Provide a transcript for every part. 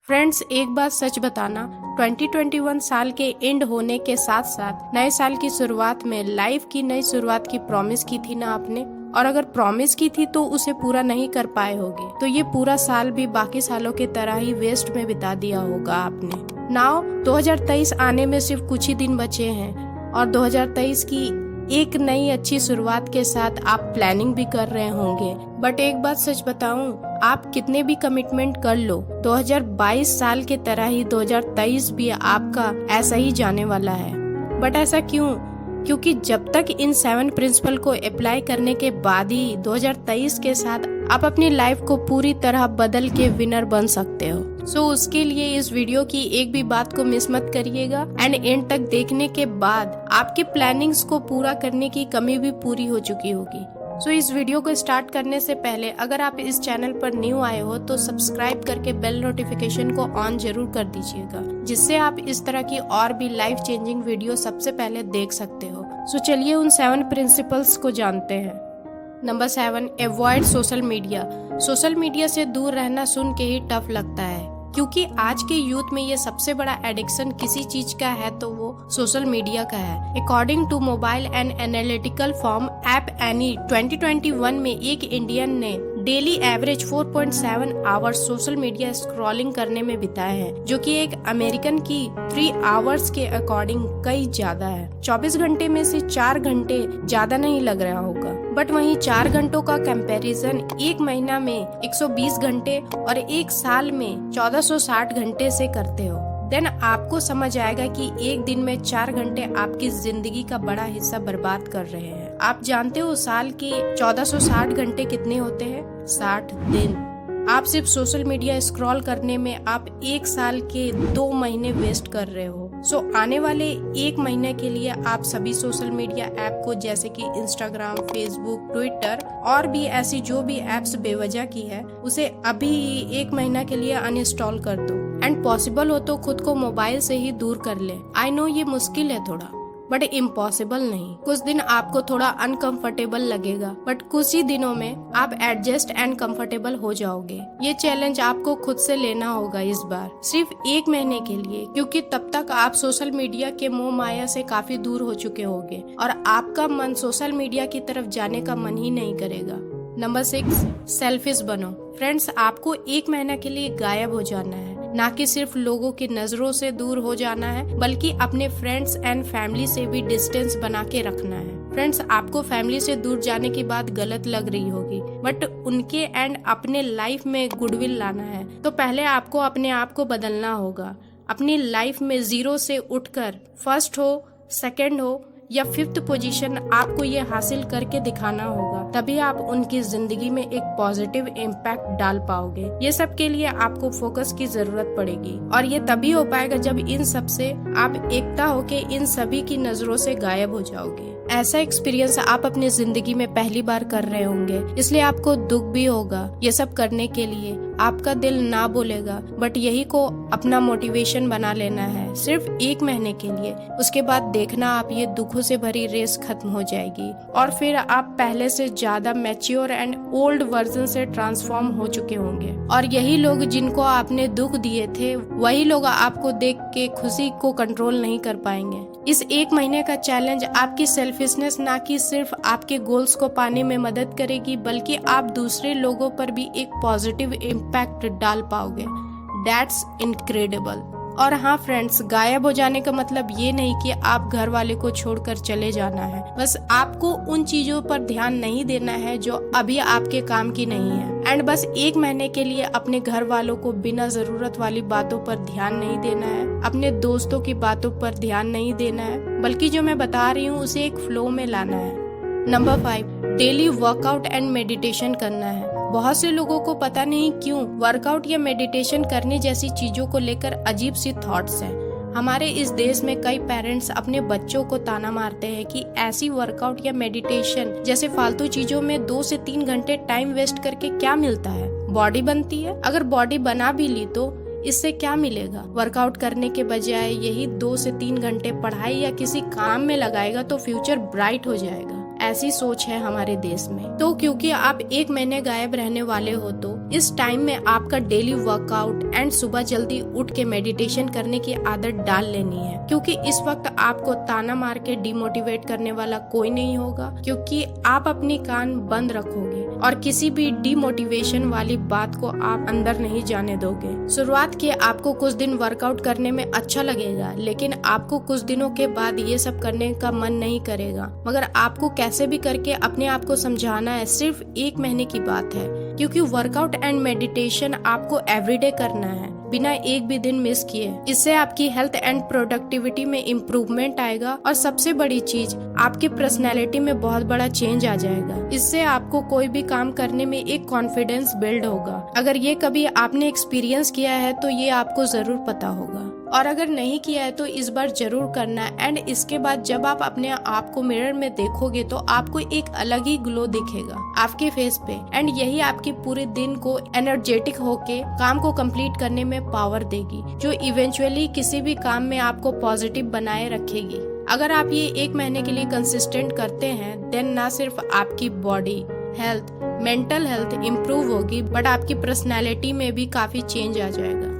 Friends, एक बात सच बताना, 2021 साल के एंड होने के साथ साथ नए साल की शुरुआत में लाइफ की नई शुरुआत की प्रॉमिस की थी ना आपने। और अगर प्रॉमिस की थी तो उसे पूरा नहीं कर पाए होगे तो ये पूरा साल भी बाकी सालों की तरह ही वेस्ट में बिता दिया होगा आपने। नाउ 2023 आने में सिर्फ कुछ ही दिन बचे हैं और 2023 की एक नई अच्छी शुरुआत के साथ आप प्लानिंग भी कर रहे होंगे। बट एक बात सच बताऊं, आप कितने भी कमिटमेंट कर लो, 2022 साल के तरह ही 2023 भी आपका ऐसा ही जाने वाला है। बट ऐसा क्यों? क्योंकि जब तक इन 7 प्रिंसिपल को अप्लाई करने के बाद ही 2023 के साथ आप अपनी लाइफ को पूरी तरह बदल के विनर बन सकते हो। सो उसके लिए इस वीडियो की एक भी बात को मिस मत करिएगा एंड एंड तक देखने के बाद आपकी प्लानिंग्स को पूरा करने की कमी भी पूरी हो चुकी होगी। सो इस वीडियो को स्टार्ट करने से पहले अगर आप इस चैनल पर न्यू आए हो तो सब्सक्राइब करके बेल नोटिफिकेशन को ऑन जरूर कर दीजिएगा, जिससे आप इस तरह की और भी लाइफ चेंजिंग वीडियो सबसे पहले देख सकते हो। सो चलिए उन 7 प्रिंसिपल्स को जानते हैं। Number 7, avoid social media. Social media से दूर रहना सुन के ही टफ लगता है, क्योंकि आज के यूथ में ये सबसे बड़ा एडिक्शन किसी चीज का है तो वो सोशल मीडिया का है। According to mobile and analytical firm App Annie 2021 में एक इंडियन ने daily average 4.7 hours social media scrolling करने में बिताए हैं, जो कि एक अमेरिकन की 3 आवर्स के अकॉर्डिंग कई ज्यादा है। 24 घंटे में से 4 घंटे ज्यादा नहीं लग रहा होगा, बट वहीं 4 घंटों का कंपैरिजन एक महीना में 120 घंटे और एक साल में 1460 घंटे से करते हो, देन आपको समझ आएगा कि एक दिन में 4 घंटे आपकी जिंदगी का बड़ा हिस्सा बर्बाद कर रहे हैं। आप जानते हो साल के 1460 घंटे कितने होते हैं? 60 दिन। आप सिर्फ सोशल मीडिया स्क्रॉल करने में आप एक साल के 2 महीने वेस्ट कर रहे हो। सो आने वाले एक महीने के लिए आप सभी सोशल मीडिया ऐप को, जैसे कि इंस्टाग्राम, फेसबुक, ट्विटर और भी ऐसी जो भी ऐप्स बेवजह की है, उसे अभी एक महीना के लिए अनइंस्टॉल कर दो एंड पॉसिबल हो तो खुद को मोबाइल से ही दूर कर ले। आई नो ये मुश्किल है थोड़ा, बट इम्पॉसिबल नहीं। कुछ दिन आपको थोड़ा अनकंफर्टेबल लगेगा, बट कुछ ही दिनों में आप एडजस्ट एंड कंफर्टेबल हो जाओगे। ये चैलेंज आपको खुद से लेना होगा इस बार, सिर्फ एक महीने के लिए, क्योंकि तब तक आप सोशल मीडिया के मोह माया से काफी दूर हो चुके होंगे और आपका मन सोशल मीडिया की तरफ जाने का मन ही नहीं करेगा। नंबर 6, सेल्फिश बनो। फ्रेंड्स, आपको एक महीना के लिए गायब हो जाना है, ना कि सिर्फ लोगों की नजरों से दूर हो जाना है, बल्कि अपने फ्रेंड्स एंड फैमिली से भी डिस्टेंस बना के रखना है। फ्रेंड्स, आपको फैमिली से दूर जाने की बात गलत लग रही होगी, बट उनके एंड अपने लाइफ में गुडविल लाना है तो पहले आपको अपने आप को बदलना होगा। अपनी लाइफ में 0 से उठकर फर्स्ट हो, सेकंड हो या 5th पोजीशन आपको ये हासिल करके दिखाना होगा, तभी आप उनकी जिंदगी में एक पॉजिटिव इम्पैक्ट डाल पाओगे। ये सब के लिए आपको फोकस की जरूरत पड़ेगी और ये तभी हो पाएगा जब इन सब से आप एकता होके इन सभी की नजरों से गायब हो जाओगे। ऐसा एक्सपीरियंस आप अपनी जिंदगी में पहली बार कर रहे होंगे, इसलिए आपको दुख भी होगा। ये सब करने के लिए आपका दिल ना बोलेगा, बट यही को अपना मोटिवेशन बना लेना है सिर्फ एक महीने के लिए। उसके बाद देखना आप ये दुखों से भरी रेस खत्म हो जाएगी और फिर आप पहले से ज्यादा मैच्योर एंड ओल्ड वर्जन से ट्रांसफॉर्म हो चुके होंगे। और यही लोग जिनको आपने दुख दिए थे, वही लोग आपको देख के खुशी को कंट्रोल नहीं कर पाएंगे। इस एक महीने का चैलेंज आपकी सेल्फिशनेस ना कि सिर्फ आपके गोल्स को पाने में मदद करेगी, बल्कि आप दूसरे लोगों पर भी एक पॉजिटिव इम्पैक्ट डाल पाओगे। That's incredible. और हाँ फ्रेंड्स, गायब हो जाने का मतलब ये नहीं कि आप घर वाले को छोड़कर चले जाना है, बस आपको उन चीजों पर ध्यान नहीं देना है जो अभी आपके काम की नहीं है। एंड बस एक महीने के लिए अपने घर वालों को बिना जरूरत वाली बातों पर ध्यान नहीं देना है, अपने दोस्तों की बातों पर ध्यान नहीं देना है, बल्कि जो मैं बता रही हूँ उसे एक फ्लो में लाना है। Number 5, daily workout and meditation करना है। बहुत से लोगों को पता नहीं क्यों वर्कआउट या मेडिटेशन करने जैसी चीजों को लेकर अजीब सी थॉट्स हैं। हमारे इस देश में कई पेरेंट्स अपने बच्चों को ताना मारते हैं कि ऐसी वर्कआउट या मेडिटेशन जैसे फालतू चीजों में 2 से 3 घंटे टाइम वेस्ट करके क्या मिलता है? बॉडी बनती है? अगर बॉडी बना भी ली तो इससे क्या मिलेगा? वर्कआउट करने के बजाय यही 2 से 3 घंटे पढ़ाई या किसी काम में लगाएगा तो फ्यूचर ब्राइट हो जाएगा। ऐसी सोच है हमारे देश में। तो क्योंकि आप एक महीने गायब रहने वाले हो तो इस टाइम में आपका डेली वर्कआउट एंड सुबह जल्दी उठ के मेडिटेशन करने की आदत डाल लेनी है, क्योंकि इस वक्त आपको ताना मार के डिमोटिवेट करने वाला कोई नहीं होगा, क्योंकि आप अपनी कान बंद रखोगे और किसी भी डिमोटिवेशन वाली बात को आप अंदर नहीं जाने दोगे। शुरुआत के आपको कुछ दिन वर्कआउट करने में अच्छा लगेगा, लेकिन आपको कुछ दिनों के बाद ये सब करने का मन नहीं करेगा, मगर आपको कैसे भी करके अपने आप को समझाना है। सिर्फ 1 महीने की बात है, क्योंकि वर्कआउट एंड मेडिटेशन आपको एवरीडे करना है, बिना एक भी दिन मिस किए। इससे आपकी हेल्थ एंड प्रोडक्टिविटी में इम्प्रूवमेंट आएगा और सबसे बड़ी चीज, आपकी पर्सनैलिटी में बहुत बड़ा चेंज आ जाएगा। इससे आपको कोई भी काम करने में एक कॉन्फिडेंस बिल्ड होगा। अगर ये कभी आपने एक्सपीरियंस किया है तो ये आपको जरूर पता होगा, और अगर नहीं किया है तो इस बार जरूर करना। एंड इसके बाद जब आप अपने आप को मिरर में देखोगे तो आपको एक अलग ही ग्लो दिखेगा आपके फेस पे, एंड यही आपके पूरे दिन को एनर्जेटिक होके काम को कंप्लीट करने में पावर देगी, जो इवेंचुअली किसी भी काम में आपको पॉजिटिव बनाए रखेगी। अगर आप ये 1 महीने के लिए कंसिस्टेंट करते हैं, देन ना सिर्फ आपकी body health, mental health improve होगी, बट आपकी पर्सनैलिटी में भी काफी चेंज आ जाएगा।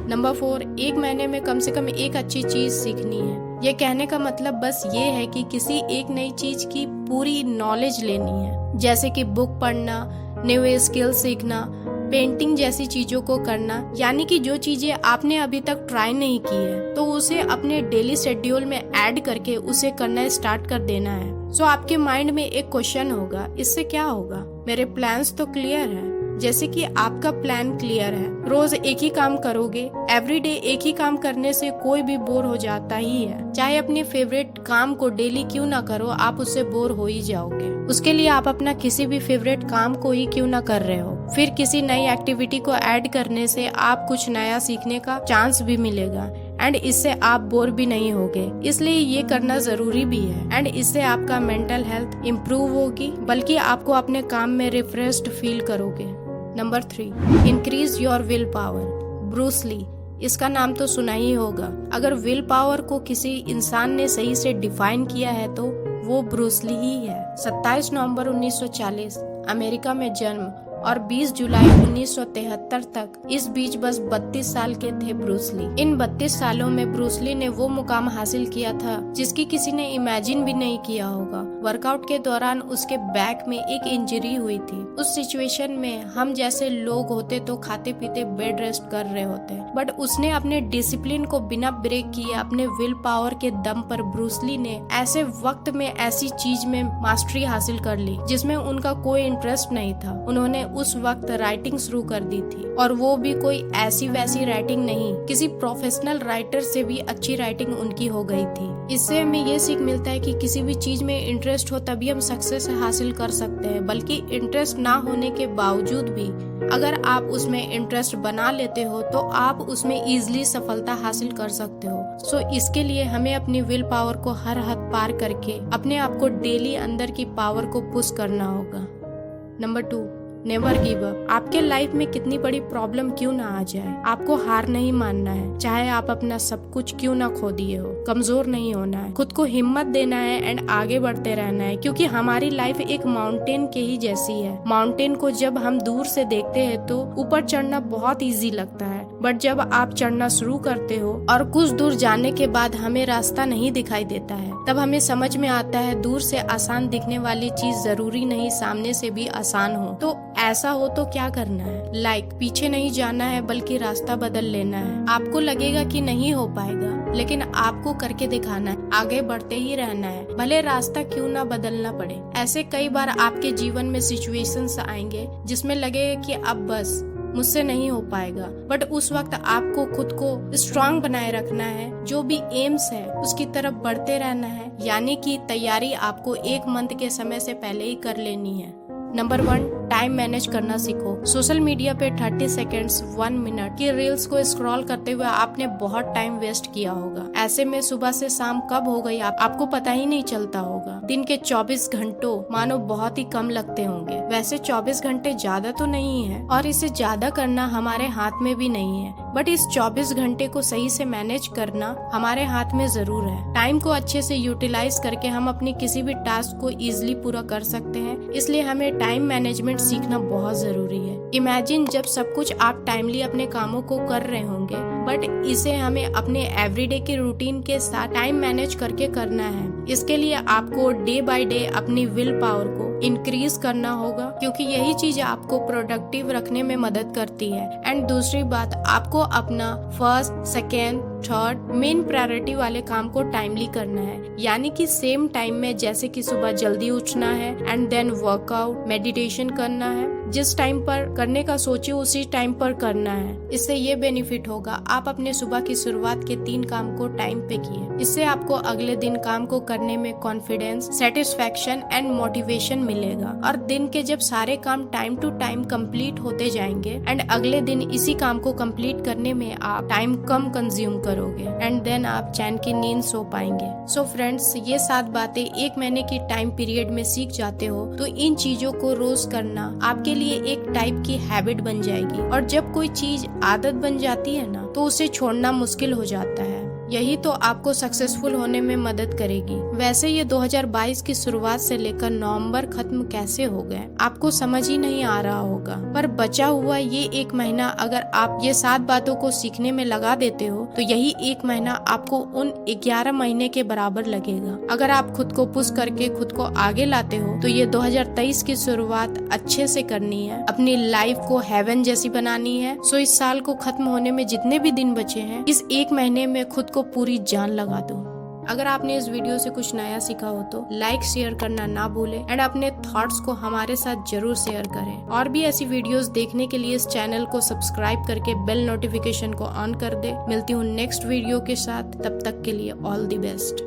नंबर 4, 1 महीने में कम से कम एक अच्छी चीज सीखनी है। ये कहने का मतलब बस ये है कि किसी एक नई चीज की पूरी नॉलेज लेनी है, जैसे कि बुक पढ़ना, न्यू स्किल सीखना, पेंटिंग जैसी चीजों को करना। यानी कि जो चीजें आपने अभी तक ट्राई नहीं की है तो उसे अपने डेली शेड्यूल में ऐड करके उसे करना स्टार्ट कर देना है। सो आपके माइंड में एक क्वेश्चन होगा, इससे क्या होगा? मेरे प्लान्स तो क्लियर है। जैसे कि आपका प्लान क्लियर है, रोज एक ही काम करोगे। एवरीडे एक ही काम करने से कोई भी बोर हो जाता ही है। चाहे अपने फेवरेट काम को डेली क्यों ना करो, आप उससे बोर हो ही जाओगे। उसके लिए आप अपना किसी भी फेवरेट काम को ही क्यों ना कर रहे हो, फिर किसी नई एक्टिविटी को ऐड करने से आप कुछ नया सीखने का चांस भी मिलेगा, एंड इससे आप बोर भी नहीं होगे। इसलिए ये करना जरूरी भी है, एंड इससे आपका मेंटल हेल्थ इम्प्रूव होगी, बल्कि आपको अपने काम में रिफ्रेश्ड फील करोगे। Number 3, increase your will power. Bruce Lee, इसका नाम तो सुना ही होगा। अगर विल पावर को किसी इंसान ने सही से डिफाइन किया है तो वो ब्रूस ली ही है। 27 नवंबर 1940 अमेरिका में जन्म और 20 जुलाई 1973 तक, इस बीच बस 32 साल के थे ब्रूस ली। इन 32 सालों में ब्रूस ली ने वो मुकाम हासिल किया था जिसकी किसी ने इमेजिन भी नहीं किया होगा। वर्कआउट के दौरान उसके बैक में एक इंजरी हुई थी। उस सिचुएशन में हम जैसे लोग होते तो खाते पीते बेड रेस्ट कर रहे होते, बट उसने अपने डिसिप्लिन को बिना ब्रेक किए अपने विल पावर के दम पर ब्रूस ली ने ऐसे वक्त में ऐसी चीज में मास्टरी हासिल कर ली जिसमें उनका कोई इंटरेस्ट नहीं था। उन्होंने उस वक्त राइटिंग शुरू कर दी थी, और वो भी कोई ऐसी वैसी राइटिंग नहीं, किसी प्रोफेशनल राइटर से भी अच्छी राइटिंग उनकी हो गई थी। इससे हमें ये सीख मिलता है कि किसी भी चीज में इंटरेस्ट हो तभी हम सक्सेस हासिल कर सकते हैं, बल्कि इंटरेस्ट ना होने के बावजूद भी अगर आप उसमें इंटरेस्ट बना लेते हो तो आप उसमें इजीली सफलता हासिल कर सकते हो। सो इसके लिए हमें अपनी विल पावर को हर हद पार करके अपने आप को डेली अंदर की पावर को पुश करना होगा। Number 2, never give up. आपके लाइफ में कितनी बड़ी प्रॉब्लम क्यों ना आ जाए, आपको हार नहीं मानना है। चाहे आप अपना सब कुछ क्यों ना खो दिए हो, कमजोर नहीं होना है, खुद को हिम्मत देना है एंड आगे बढ़ते रहना है। क्योंकि हमारी लाइफ एक माउंटेन के ही जैसी है। माउंटेन को जब हम दूर से देखते हैं तो ऊपर चढ़ना बहुत इजी लगता है, बट जब आप चढ़ना शुरू करते हो और कुछ दूर जाने के बाद हमें रास्ता नहीं दिखाई देता है, तब हमें समझ में आता है दूर से आसान दिखने वाली चीज जरूरी नहीं सामने से भी आसान हो। तो ऐसा हो तो क्या करना है? पीछे नहीं जाना है बल्कि रास्ता बदल लेना है। आपको लगेगा कि नहीं हो पाएगा, लेकिन आपको करके दिखाना है, आगे बढ़ते ही रहना है, भले रास्ता क्यों ना बदलना पड़े। ऐसे कई बार आपके जीवन में सिचुएशंस आएंगे जिसमें लगेगा कि अब बस मुझसे नहीं हो पाएगा, बट उस वक्त आपको खुद को स्ट्रांग बनाए रखना है। जो भी एम्स है उसकी तरफ बढ़ते रहना है, यानी कि तैयारी आपको 1 मंथ के समय से पहले ही कर लेनी है। नंबर 1, टाइम मैनेज करना सीखो। सोशल मीडिया पे 30 सेकेंड्स 1 मिनट की रील्स को स्क्रॉल करते हुए आपने बहुत टाइम वेस्ट किया होगा। ऐसे में सुबह से शाम कब हो गई आपको पता ही नहीं चलता होगा। दिन के 24 घंटों मानो बहुत ही कम लगते होंगे। वैसे 24 घंटे ज्यादा तो नहीं है और इसे ज्यादा करना हमारे हाथ में भी नहीं है। बट इस 24 घंटे को सही से मैनेज करना हमारे हाथ में जरूर है। टाइम को अच्छे से यूटिलाइज करके हम अपनी किसी भी टास्क को इजिली पूरा कर सकते हैं, इसलिए हमें टाइम मैनेजमेंट सीखना बहुत जरूरी है। इमेजिन जब सब कुछ आप टाइमली अपने कामों को कर रहे होंगे, बट इसे हमें अपने एवरीडे के रूटीन के साथ टाइम मैनेज करके करना है। इसके लिए आपको डे बाय डे अपनी विल पावर को इंक्रीज करना होगा, क्योंकि यही चीज आपको प्रोडक्टिव रखने में मदद करती है। एंड दूसरी बात, आपको अपना first, second, third main priority वाले काम को टाइमली करना है, यानी कि सेम टाइम में, जैसे कि सुबह जल्दी उठना है एंड देन वर्कआउट, मेडिटेशन करना है। जिस टाइम पर करने का सोचे उसी टाइम पर करना है। इससे ये बेनिफिट होगा, आप अपने सुबह की शुरुआत के 3 काम को टाइम पे किए। इससे आपको अगले दिन काम को करने में कॉन्फिडेंस, सेटिस्फैक्शन एंड मोटिवेशन मिलेगा, और दिन के जब सारे काम टाइम टू टाइम कंप्लीट होते जाएंगे एंड अगले दिन इसी काम को कंप्लीट करने में आप टाइम कम कंज्यूम करोगे एंड देन आप चैन की नींद सो पाएंगे। सो फ्रेंड्स, ये 7 बातें 1 महीने की टाइम पीरियड में सीख जाते हो तो इन चीजों को रोज करना आपके लिए एक टाइप की हैबिट बन जाएगी, और जब कोई चीज आदत बन जाती है ना, तो उसे छोड़ना मुश्किल हो जाता है। यही तो आपको सक्सेसफुल होने में मदद करेगी। वैसे ये 2022 की शुरुआत से लेकर नवंबर खत्म कैसे हो गए आपको समझ ही नहीं आ रहा होगा, पर बचा हुआ ये 1 महीना अगर आप ये 7 बातों को सीखने में लगा देते हो तो यही 1 महीना आपको उन 11 महीने के बराबर लगेगा। अगर आप खुद को पुश करके खुद को आगे लाते हो तो ये 2023 की शुरुआत अच्छे से करनी है, अपनी लाइफ को हेवन जैसी बनानी है। सो इस साल को खत्म होने में जितने भी दिन बचे हैं, इस 1 महीने में खुद को पूरी जान लगा दो। अगर आपने इस वीडियो से कुछ नया सीखा हो तो लाइक शेयर करना ना भूलें एंड अपने थॉट्स को हमारे साथ जरूर शेयर करें। और भी ऐसी वीडियोस देखने के लिए इस चैनल को सब्सक्राइब करके बेल नोटिफिकेशन को ऑन कर दे। मिलती हूँ नेक्स्ट वीडियो के साथ, तब तक के लिए ऑल द बेस्ट।